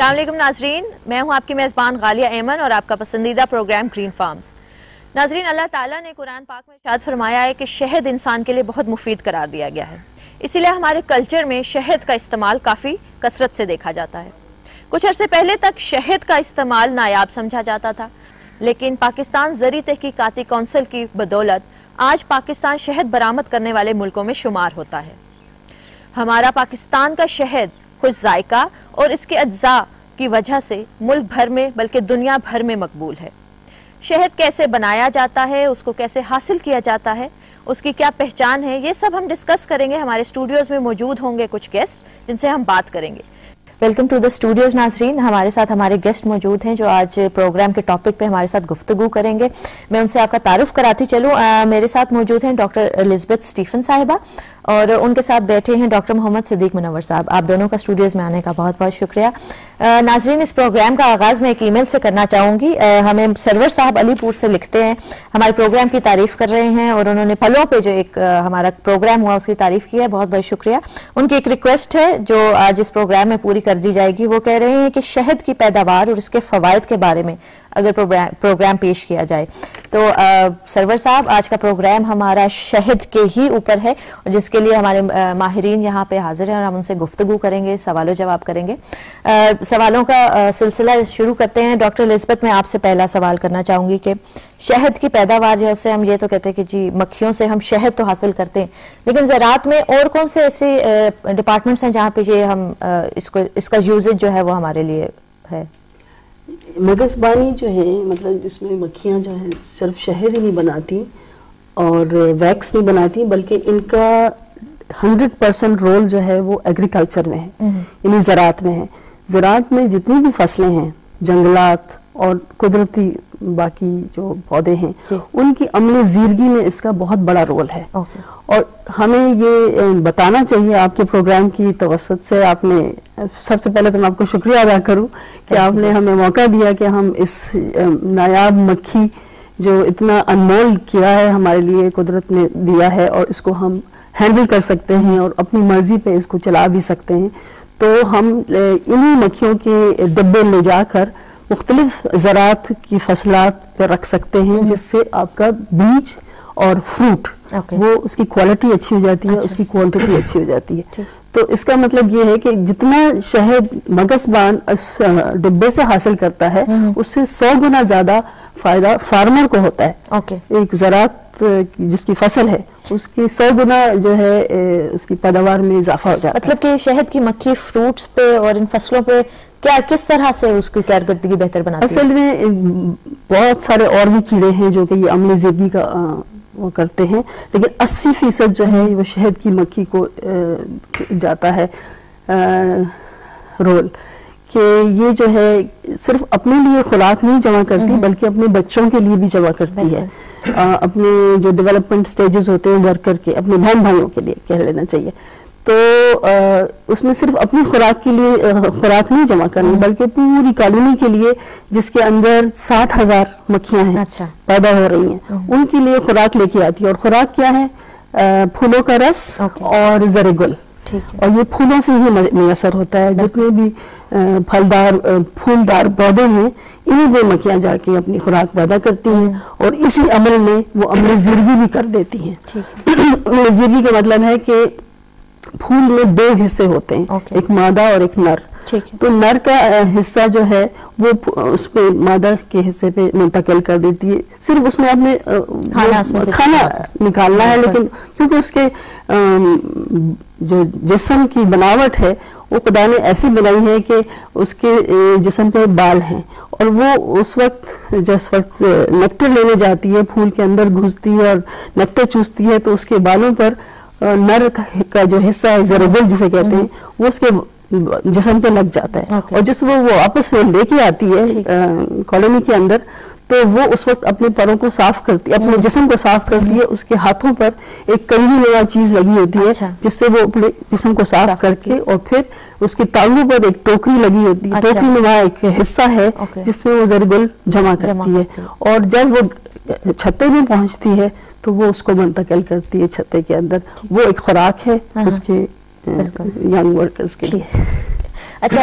अस्सलाम वालेकुम नाजरीन, मैं हूं आपकी मेज़बान गालिया एमन और आपका पसंदीदा प्रोग्राम ग्रीन फार्म्स। नाजरीन, अल्लाह ताला ने कुरान पाक में इरशाद फरमाया है कि शहद इंसान के लिए बहुत मुफीद करार दिया गया है। इसीलिए हमारे कल्चर में शहद का इस्तेमाल काफ़ी कसरत से देखा जाता है। कुछ अर्से पहले तक शहद का इस्तेमाल नायाब समझा जाता था, लेकिन पाकिस्तान ज़री तहकीकाती कौंसिल की बदौलत आज पाकिस्तान शहद बरामद करने वाले मुल्कों में शुमार होता है। हमारा पाकिस्तान का शहद खुश जायका और इसके अज्जा की वजह से मुल्क भर में बल्कि दुनिया भर में मकबूल है। शहद कैसे बनाया जाता है, उसको कैसे हासिल किया जाता है, उसकी क्या पहचान है, ये सब हम डिस्कस करेंगे। हमारे स्टूडियोज में मौजूद होंगे कुछ गेस्ट जिनसे हम बात करेंगे। वेलकम टू द स्टूडियोज नाजरीन। हमारे साथ हमारे गेस्ट मौजूद हैं जो आज प्रोग्राम के टॉपिक पे हमारे साथ गुफ्तगू करेंगे। मैं उनसे आपका तारुफ कराती चलूँ। मेरे साथ मौजूद हैं डॉक्टर एलिज़ाबेथ स्टीफन साहिबा और उनके साथ बैठे हैं डॉक्टर मोहम्मद सिद्दीक मुनव्वर साहब। आप दोनों का स्टूडियोज में आने का बहुत बहुत शुक्रिया। नाजरीन, इस प्रोग्राम का आगाज़ मैं एक ईमेल से करना चाहूँगी। हमें सरवर साहब अलीपुर से लिखते हैं, हमारे प्रोग्राम की तारीफ़ कर रहे हैं और उन्होंने फलों पे जो एक हमारा प्रोग्राम हुआ उसकी तारीफ़ की है। बहुत बहुत शुक्रिया। उनकी एक रिक्वेस्ट है जो आज इस प्रोग्राम में पूरी कर दी जाएगी। वो कह रहे हैं कि शहद की पैदावार और इसके फ़वाइद के बारे में अगर प्रोग्राम पेश किया जाए तो सरवर साहब, आज का प्रोग्राम हमारा शहद के ही ऊपर है और जिसके लिए हमारे माहिरीन यहाँ पे हाजिर हैं और हम उनसे गुफ्तगू करेंगे, सवालों जवाब करेंगे। सवालों का सिलसिला शुरू करते हैं। डॉक्टर एलिज़ाबेथ, मैं आपसे पहला सवाल करना चाहूँगी कि शहद की पैदावार जो है उससे हम ये तो कहते हैं कि जी मक्खियों से हम शहद तो हासिल करते हैं, लेकिन ज़राअत में और कौन से ऐसे डिपार्टमेंट्स हैं जहाँ पे ये हम इसका यूजेज जो है वो हमारे लिए है? मगज़बानी जो है, मतलब जिसमें मक्खियाँ जो है सिर्फ शहद ही नहीं बनाती और वैक्स नहीं बनाती, बल्कि इनका 100% रोल जो है वो एग्रीकल्चर में है, यानी ज़राअत में है। ज़राअत में जितनी भी फसलें हैं, जंगलात और कुदरती बाकी जो पौधे हैं, उनकी अमले ज़िरगी में इसका बहुत बड़ा रोल है। और हमें ये बताना चाहिए आपके प्रोग्राम की तवस्सुत से। आपने सबसे पहले तो मैं आपको शुक्रिया अदा करूं कि आपने हमें मौका दिया कि हम इस नायाब मक्खी जो इतना अनमोल कीड़ा है हमारे लिए कुदरत ने दिया है और इसको हम हैंडल कर सकते हैं और अपनी मर्जी पे इसको चला भी सकते हैं, तो हम इन्हीं मक्खियों के डिब्बे ले जाकर मुख्तलिफ ज़राअत की फसलात पर रख सकते हैं, जिससे आपका बीज और फ्रूट वो उसकी क्वालिटी अच्छी हो जाती है, उसकी क्वांटिटी अच्छी हो जाती है। तो इसका मतलब ये है कि जितना शहद मगज़बान इस डिब्बे से हासिल करता है उससे 100 गुना ज्यादा फायदा फार्मर को होता है। एक ज़राअत जिसकी फसल है उसकी 100 गुना जो है उसकी पैदावार में इजाफा हो जाता है। मतलब कि शहद की मक्खी फ्रूट्स पे और इन फसलों पे क्या किस तरह से उसकी कारकर्दगी बेहतर बनाती है? असल में बहुत सारे और भी कीड़े हैं जो कि ये अमले ज़िरगी का वो करते हैं, लेकिन 80% जो है वो शहद की मक्खी को जाता है रोल कि ये जो है सिर्फ अपने लिए खुराक नहीं जमा करती बल्कि अपने बच्चों के लिए भी जमा करती है। अपने जो डेवलपमेंट स्टेजेस होते हैं वर्कर के, अपने बहन भाइयों के लिए कह लेना चाहिए, तो उसमें सिर्फ अपनी खुराक के लिए खुराक नहीं जमा करनी बल्कि पूरी कॉलोनी के लिए जिसके अंदर 60,000 मक्खियां हैं पैदा हो रही हैं, उनके लिए खुराक लेके आती है। और खुराक क्या है? फूलों का रस और ज़रे गुल, और ये फूलों से ही मुयसर होता है। जितने भी फलदार फूलदार पौधे हैं इन्हीं में मक्खियां जाके अपनी खुराक पैदा करती हैं और इसी अमल में वो अमले ज़िरगी भी कर देती हैं। अमले ज़िरगी का मतलब है कि फूल में 2 हिस्से होते हैं, एक मादा और एक नर। तो नर का हिस्सा जो है वो उस पे मादा के हिस्से पे मुंतकिल कर देती है। सिर्फ उसमें आपने खाना निकालना है, लेकिन क्योंकि उसके जो जिस्म की बनावट है वो खुदा ने ऐसी बनाई है कि उसके जिस्म पे बाल हैं और वो उस वक्त जिस वक्त नेक्टर लेने जाती है, फूल के अंदर घुसती है और नेक्टर चूसती है, तो उसके बालों पर नर का जो हिस्सा है ज़रगुल जिसे कहते हैं वो उसके जिस्म पे लग जाता है। और जिस वो वापस लेके आती है कॉलोनी के अंदर, तो वो उस वक्त अपने पैरों को साफ करती है, अपने जिस्म को साफ करती है। उसके हाथों पर एक कंघी नुमा चीज लगी होती है जिससे वो अपने जिस्म को साफ करके, और फिर उसके टांगों पर एक टोकरी लगी होती है, टोकरी नुमा एक हिस्सा है जिसमें वो ज़रगुल जमा करती है। और जब वो छत्ते में पहुंचती है तो वो उसको मुंतकिल करती है छत्ते के अंदर। वो एक खुराक है उसके यंग वर्कर्स के लिए। अच्छा,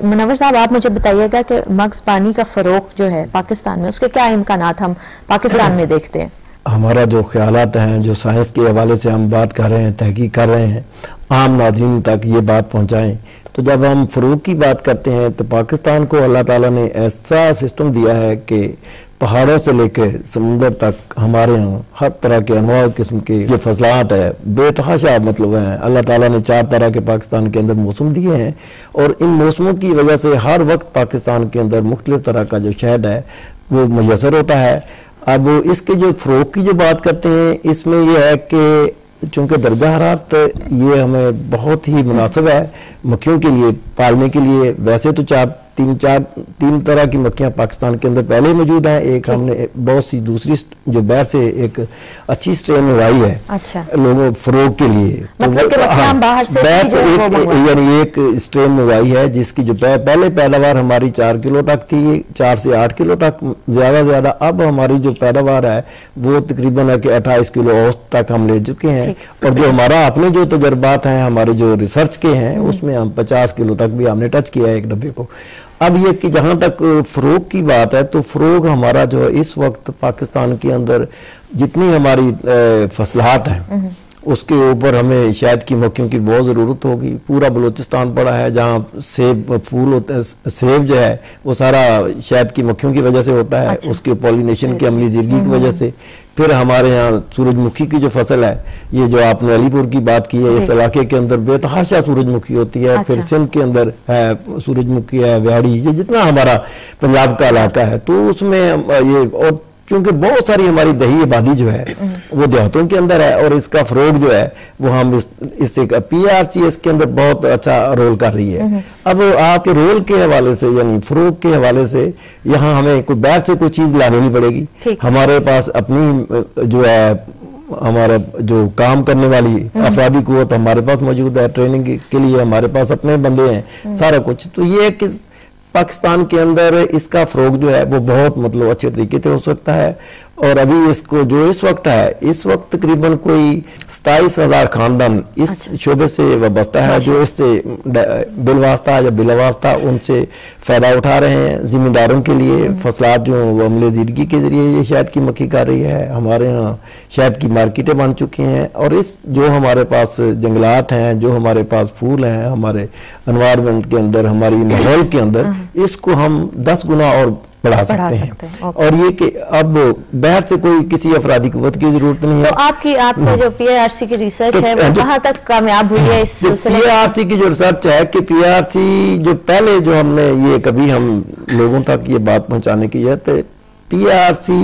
मुनव्वर साहब, आप मुझे बताइएगा कि मग्स पानी का फरोग जो है पाकिस्तान में, उसके क्या इम्कानात हम पाकिस्तान में देखते हैं? हमारा जो ख्यालात हैं, जो साइंस के हवाले से हम बात कर रहे हैं, तहकीक कर रहे हैं, आम नाज़रीन तक ये बात पहुंचाएं, तो जब हम फ़रोग की बात करते हैं तो पाकिस्तान को अल्लाह ताला ने ऐसा सिस्टम दिया है कि पहाड़ों से लेकर समुंदर तक हमारे यहाँ हर तरह के अनवा किस्म के जो फसलात है बेतहाशा मतलब है। अल्लाह ताला ने 4 तरह के पाकिस्तान के अंदर मौसम दिए हैं और इन मौसमों की वजह से हर वक्त पाकिस्तान के अंदर मुख्तलिफ तरह का जो शहद है वो मुयसर होता है। अब इसके जो फ़रोग की जो बात करते हैं, इसमें यह है कि चूँकि दर्जा हरारत ये हमें बहुत ही मुनासिब है मक्खियों के लिए पालने के लिए। वैसे तो 3 तरह की मक्खियाँ पाकिस्तान के अंदर पहले मौजूद हैं। एक हमने बहुत सी दूसरी जो बाहर से एक अच्छी स्ट्रेन उगाई है। अच्छा। लोगों फ़रोग के लिए, मतलब तो बाहर से यानी एक स्ट्रेन उगाई है जिसकी जो पहले पैदावार हमारी 4 किलो तक थी, 4 से 8 किलो तक ज्यादा। अब हमारी जो पैदावार है वो तकरीबन है कि 28 किलो औसत तक हम ले चुके हैं। और जो हमारा अपने जो तजर्बात हैं, हमारे जो रिसर्च के हैं, उसमें हम 50 किलो तक भी हमने टच किया है एक डब्बे को। अब ये कि जहाँ तक फ़रोग की बात है, तो फ़रोग हमारा जो है इस वक्त पाकिस्तान के अंदर जितनी हमारी फसलात हैं उसके ऊपर हमें शहद की मक्खियों की बहुत ज़रूरत होगी। पूरा बलूचिस्तान पड़ा है जहाँ सेब फूल होते हैं, सेब जो है वो सारा शहद की मक्खियों की वजह से होता है। अच्छा। उसके पॉलिनेशन की अमली ज़िंदगी की वजह से। फिर हमारे यहाँ सूरजमुखी की जो फसल है, ये जो आपने अलीपुर की बात की है, इस इलाके के अंदर बेतहाशा सूरजमुखी होती है। अच्छा। फिर सिंध के अंदर है सूरजमुखी है, व्याड़ी, ये जितना हमारा पंजाब का इलाका है, तो उसमें ये, और क्योंकि बहुत सारी हमारी दही आबादी जो है वो देहातों के अंदर है और इसका फ़रोग जो है वो हम इससे PRC इसके अंदर बहुत अच्छा रोल कर रही है। अब आपके रोल के हवाले से यानी फ़रोग के हवाले से यहाँ हमें कोई बाहर से कोई चीज़ लानी नहीं पड़ेगी। हमारे पास अपनी जो है हमारा जो काम करने वाली अफरादी कुव्वत हमारे पास मौजूद है, ट्रेनिंग के लिए हमारे पास अपने बंदे हैं, सारा कुछ। तो ये कि पाकिस्तान के अंदर इसका फ़रोग जो है वो बहुत मतलब अच्छे तरीके से हो सकता है। और अभी इसको जो इस वक्त है, इस वक्त तकरीबन कोई 27,000 खानदान इस शोबे से वाबस्ता है, जो इससे बिलवास्ता या बिलावास्ता उनसे फ़ायदा उठा रहे हैं। ज़िम्मेदारों के लिए फसलात जो अमले ज़िंदगी के ज़रिए ये शहद की मक्खी कर रही है। हमारे यहाँ शहद की मार्केटें बन चुकी हैं और इस जो हमारे पास जंगलात हैं, जो हमारे पास फूल हैं, हमारे एनवायरनमेंट के अंदर, हमारी माहौल के अंदर, इसको हम 10 गुना और बढ़ा सकते हैं। और ये कि अब बाहर से कोई किसी अफरादी कुव्वत की जरूरत नहीं है। तो आपका जो PRC की रिसर्च है वो कहाँ तक कामयाब हुई है इस सिलसिले में? PRC की जो रिसर्च है कि PRC जो पहले जो हमने ये कभी हम लोगों तक ये बात पहुंचाने की है, तो PRC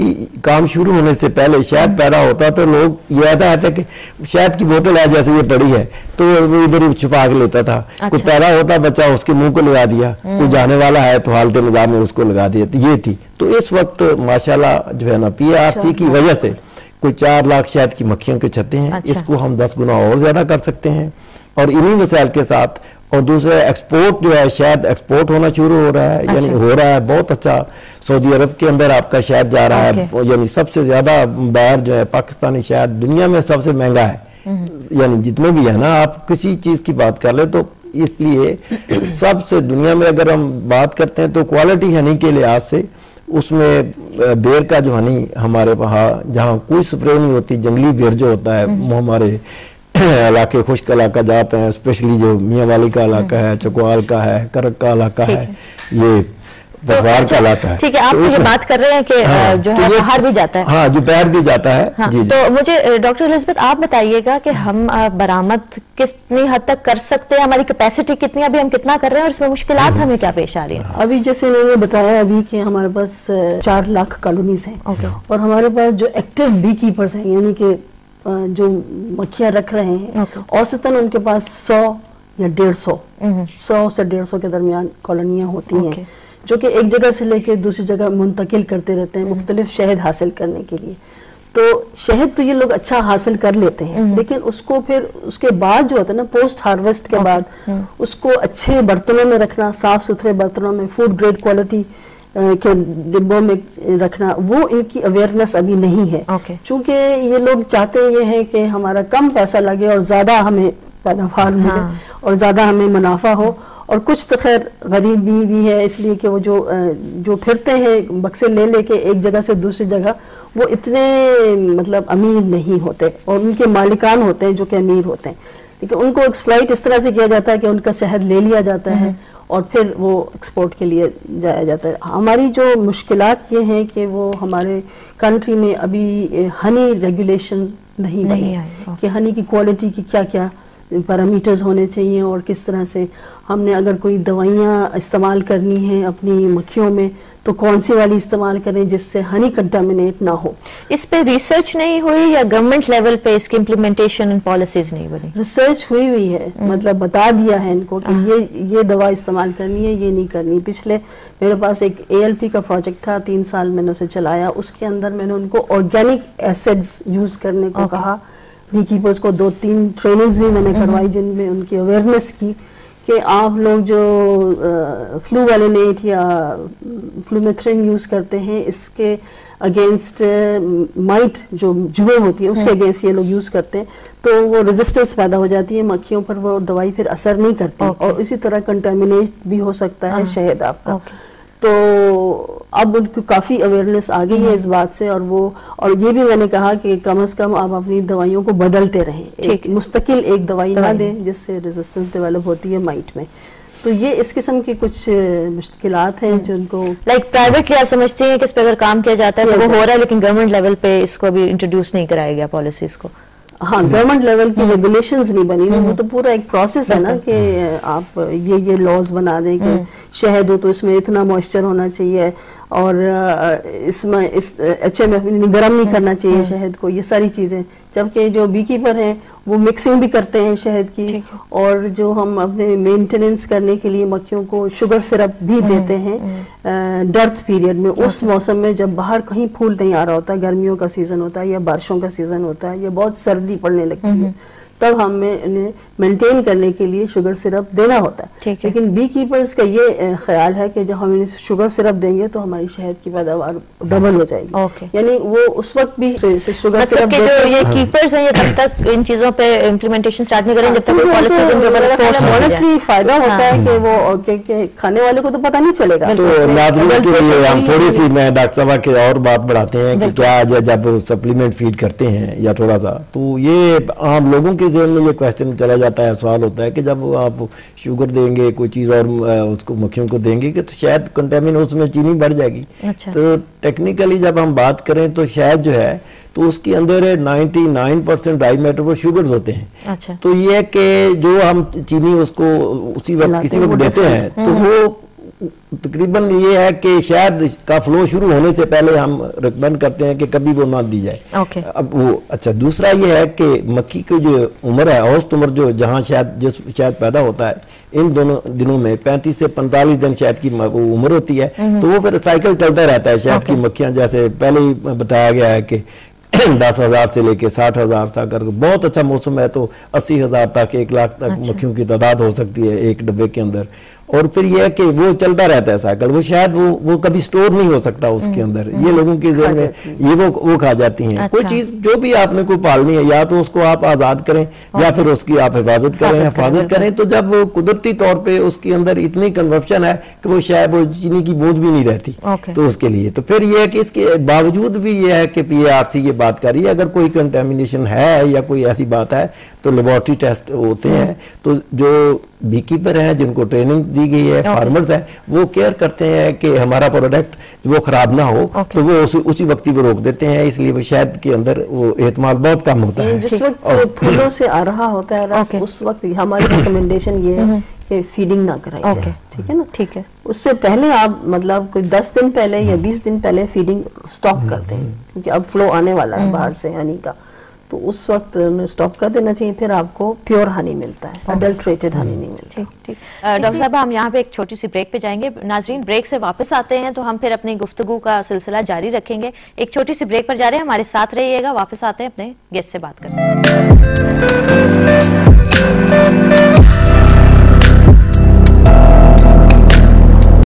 काम शुरू होने से पहले शहद पैदा होता तो लोग ये आता है कि शहद की बोतल है जैसे ये पड़ी है तो वो इधर ही छुपा के लेता था। अच्छा। कोई पैदा होता बच्चा उसके मुंह को लगा दिया, कोई जाने वाला है तो हालत निजाम में उसको लगा दिया, तो ये थी। तो इस वक्त माशाल्लाह जो है ना PRC की वजह से कोई 4 लाख शहद की मक्खियों के छत्ते हैं। अच्छा। इसको हम 10 गुना और ज्यादा कर सकते हैं और इन्हीं वसाइल के साथ। और दूसरे एक्सपोर्ट जो है, शहद एक्सपोर्ट होना शुरू हो रहा है। अच्छा। यानी हो रहा है बहुत अच्छा। सऊदी अरब के अंदर आपका शहद जा रहा है, यानी सबसे ज्यादा बाहर जो है पाकिस्तानी शहद दुनिया में सबसे महंगा है। यानी जितने भी है ना, आप किसी चीज की बात कर ले तो इसलिए सबसे दुनिया में अगर हम बात करते हैं तो क्वालिटी हनी के लिहाज से उसमें बेर का जो हनी हमारे वहाँ जहाँ कोई स्प्रे नहीं होती, जंगली बेर जो होता है वो हमारे इलाके खुश्क इलाका जाते हैं, स्पेशली जो मियाँ वाली का इलाका है, चकवाल का है, करक का इलाका है, ये बफवार का इलाका है। ठीक है, आप ये बात कर रहे हैं कि जो है बाहर भी जाता है। हाँ, जो बाहर भी जाता है। हाँ, जी, तो मुझे डॉक्टर एलिज़ाबेथ आप बताइएगा कि हम बरामद कितनी हद तक कर सकते हैं, हमारी कैपेसिटी कितनी, अभी हम कितना कर रहे हैं और इसमें मुश्किलात हमें क्या पेश आ रही है? अभी जैसे मैंने बताया अभी कि हमारे पास 4 लाख कॉलोनीज हैं और हमारे पास जो एक्टिव बी कीपर्स हैं, यानी कि जो मक्खियाँ रख रहे हैं, औसतन उनके पास 100 या 150 से 150 के दरमियान कॉलोनियाँ होती हैं, जो कि एक जगह से लेकर दूसरी जगह मुंतकिल करते रहते हैं मुख्तलिफ शहद हासिल करने के लिए। तो शहद तो ये लोग अच्छा हासिल कर लेते हैं, लेकिन उसको फिर उसके बाद जो होता है ना, पोस्ट हार्वेस्ट के बाद उसको अच्छे बर्तनों में रखना, साफ सुथरे बर्तनों में, फूड ग्रेड क्वालिटी के डिब्बों में रखना, वो इनकी अवेयरनेस अभी नहीं है। चूंकि ये लोग चाहते ये हैं कि हमारा कम पैसा लगे और ज्यादा हमें पैदावार मिले और ज्यादा हमें मुनाफा हो और कुछ तो खैर गरीबी भी है, इसलिए कि वो जो फिरते हैं बक्से ले लेके एक जगह से दूसरी जगह, वो इतने मतलब अमीर नहीं होते, और उनके मालिकान होते हैं जो कि अमीर होते हैं, लेकिन उनको एक्सप्लॉइट इस तरह से किया जाता है कि उनका शहद ले लिया जाता है और फिर वो एक्सपोर्ट के लिए जाया जाता है। हमारी जो मुश्किलात ये हैं कि वो हमारे कंट्री में अभी हनी रेगुलेशन नहीं बनी कि हनी की क्वालिटी की क्या क्या पैरामीटर्स होने चाहिए, और किस तरह से हमने अगर कोई दवाइयाँ इस्तेमाल करनी है अपनी मक्खियों में तो कौन सी वाली इस्तेमाल करें जिससे हनी कंटामिनेट ना हो। इस पे रिसर्च नहीं हुई या गवर्नमेंट लेवल पे इसकी इम्प्लीमेंटेशन एंड पॉलिसीज नहीं बनी? रिसर्च हुई है, मतलब बता दिया है इनको कि ये दवा इस्तेमाल करनी है, ये नहीं करनी। पिछले मेरे पास एक ALP का प्रोजेक्ट था, 3 साल मैंने उसे चलाया, उसके अंदर मैंने उनको ऑर्गेनिक एसिड्स यूज करने को कहा। बी कीपर्स को 2-3 ट्रेनिंग्स भी मैंने करवाई जिनमें उनकी अवेयरनेस की कि आप लोग जो फ्लूवेलिनेट या फ्लूमेथ्रिन यूज करते हैं, इसके अगेंस्ट माइट जो जुएं होती है उसके अगेंस्ट ये लोग यूज करते हैं, तो वो रेजिस्टेंस पैदा हो जाती है मक्खियों पर, वो दवाई फिर असर नहीं करती। और इसी तरह कंटामिनेट भी हो सकता है शहद आपका। तो अब उनको काफ़ी अवेयरनेस आ गई है इस बात से, और ये भी मैंने कहा कि कम से कम आप अपनी दवाइयों को बदलते रहें, मुस्तकिल एक दवाई ना दें जिससे रेजिस्टेंस डेवलप होती है माइट में। तो ये इस किस्म की कुछ मुश्किलात हैं जिनको लाइक प्राइवेटली आप समझती हैं कि इस पे अगर काम किया जाता है तो वो हो रहा है, लेकिन गवर्नमेंट लेवल पे इसको अभी इंट्रोड्यूस नहीं कराया गया पॉलिसीज को? हाँ, गवर्नमेंट लेवल की रेगुलेशंस नहीं बनी, वो तो पूरा एक प्रोसेस है ना कि आप ये लॉज बना दें कि शहद हो तो इसमें इतना मॉइस्चर होना चाहिए, और इसमें इस HMF गर्म नहीं करना चाहिए शहद को, ये सारी चीज़ें। जबकि जो बी कीपर हैं वो मिक्सिंग भी करते हैं शहद की, और जो हम अपने मेंटेनेंस करने के लिए मक्खियों को शुगर सिरप भी देते हैं डर्थ पीरियड में, उस मौसम में जब बाहर कहीं फूल नहीं आ रहा होता, गर्मियों का सीजन होता है या बारिशों का सीजन होता है या बहुत सर्दी पड़ने लगती है, तब हमें इन्हें मेंटेन करने के लिए शुगर सिरप देना होता है। लेकिन बी कीपर्स का ये ख्याल है कि जब हम इन्हें शुगर सिरप देंगे तो हमारी शहद की पैदावार डबल हो जाएगी। यानी वो उस वक्त भी शुगर सिरप जो ये कीपर्स हैं ये तब तक इन चीजों पे इम्प्लीमेंटेशन स्टार्ट नहीं करेंगे जब तक पॉलिसीज उनके ऊपर फोर्स नहीं हो जाए। फायदा होता है कि वो खाने वाले को तो पता नहीं चलेगा। तो नाज़रीन के लिए हम थोड़ी सी मैं डॉक्टर साहब के और बात बढ़ाते हैं कि क्या जब सप्लीमेंट फीड करते हैं या थोड़ा सा, तो ये आम लोगों के ज़हन में ये क्वेश्चन चला जाता है, सवाल होता है कि जब आप शुगर देंगे कोई चीज़ और उसको मक्खियों को देंगे कि तो शायद कंटेमिन उसमें चीनी बढ़ जाएगी। तो टेक्निकली जब हम बात करें तो शायद जो है तो उसके अंदर 99% ड्राई मैटर वो शुगर्स होते हैं। तो ये है कि जो हम चीनी उसको उसी वक्त किसी वक्त देते हैं तो वो तकरीबन ये है कि शायद का फ्लो शुरू होने से पहले हम रिकमेंड करते हैं कि कभी वो ना दी जाए। अब वो अच्छा, दूसरा ये है कि मक्खी की जो उम्र है, औसत उम्र जो जहाँ जिस शहद पैदा होता है, इन दोनों दिनों में 35 से 45 दिन शहद की वो उम्र होती है, तो वो फिर साइकिल चलता रहता है। शहद की मक्खियाँ जैसे पहले ही बताया गया है कि 10,000 से लेके 60,000 तक, अगर बहुत अच्छा मौसम है तो 80,000 तक 1 लाख तक मक्खियों की तादाद हो सकती है एक डब्बे के अंदर। और फिर यह है कि वो चलता रहता है साइकिल, वो शायद वो कभी स्टोर नहीं हो सकता उसके अंदर, ये लोगों के ज़हन में ये वो खा जाती हैं। कोई चीज़ जो भी आपने को पालनी है, या तो उसको आप आज़ाद करें या फिर उसकी आप हिफाजत करें। तो जब कुदरती तौर पे उसके अंदर इतनी कंजप्शन है कि वो शायद वो चीनी की बोझ भी नहीं रहती, तो उसके लिए तो फिर ये है कि इसके बावजूद भी ये है कि PARC ये बात कर रही है, अगर कोई कंटेमिनेशन है या कोई ऐसी बात है तो लेबोरेटरी टेस्ट होते हैं। तो जो बी कीपर हैं जिनको ट्रेनिंग दी गई है, फार्मर्स हैं, वो केयर करते हैं कि हमारा प्रोडक्ट वो खराब ना हो, तो वो उसी वक्त ही वो रोक देते हैं। इसलिए वो शहद के अंदर वो एहतमाल बहुत कम होता है। जिस वक्त फूलों से आ रहा होता है रस, उस वक्त हमारी रिकमेंडेशन ये है कि फीडिंग ना कराई जाए। ठीक है ना? ठीक है। उससे पहले आप मतलब कोई 10 दिन पहले या 20 दिन पहले फीडिंग स्टॉप कर दें, क्योंकि अब फ्लो आने वाला है बाहर से हनी का, तो उस वक्त स्टॉप कर देना चाहिए। फिर आपको प्योर हनी मिलता है, अडल्ट्रेटेड हनी नहीं मिलता। ठीक। डॉक्टर साहब, हम यहाँ पे एक छोटी सी ब्रेक पे जाएंगे। नाजरीन, ब्रेक से वापस आते हैं तो हम फिर अपनी गुफ्तगू का सिलसिला जारी रखेंगे। एक छोटी सी ब्रेक पर जा रहे हैं, हमारे साथ रहिएगा। वापस आते हैं, अपने गेस्ट से बात करते हैं।